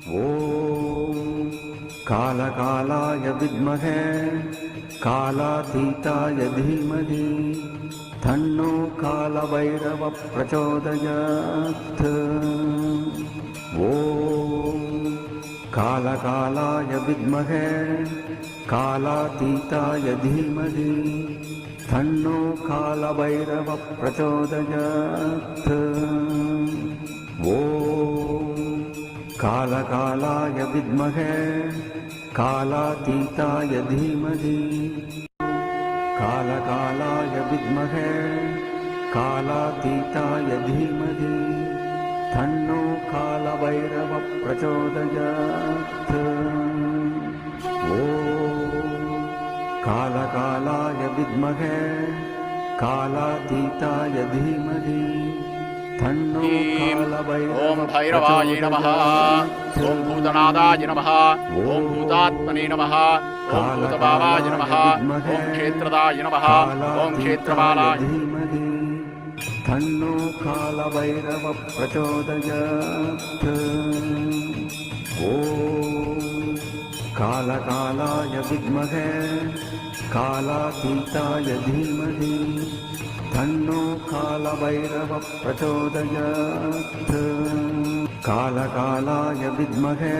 ॐ कालकालाय विद्महे कालातीताय धीमहि तन्नो कालभैरवः प्रचोदयात्। ॐ कालकालाय विद्महे कालातीताय धीमहि तन्नो कालभैरवः प्रचोदयात्। ॐ कालकालाय विद्महे कालातीताय धीमहि कालकालाय विद्महे कालातीताय धीमहि तन्नो कालभैरवः प्रचोदयात्। ॐ कालकालाय विद्महे कालातीताय धीमहि तन्नो कालभैरवः ओम भैरवाय नमः। ओम भूतनादाय नमः। ओम भूतात्मने नमः। ओम भूतभावाय नमः। ओम क्षेत्रदाय नमः। ओम क्षेत्रपालाय धीमहि तन्नो कालभैरवः प्रचोदयात्। ॐ कालकालाय विद्महे कालातीताय धीमहि तन्नो कालभैरवः प्रचोदयात्। कालकालाय विद्महे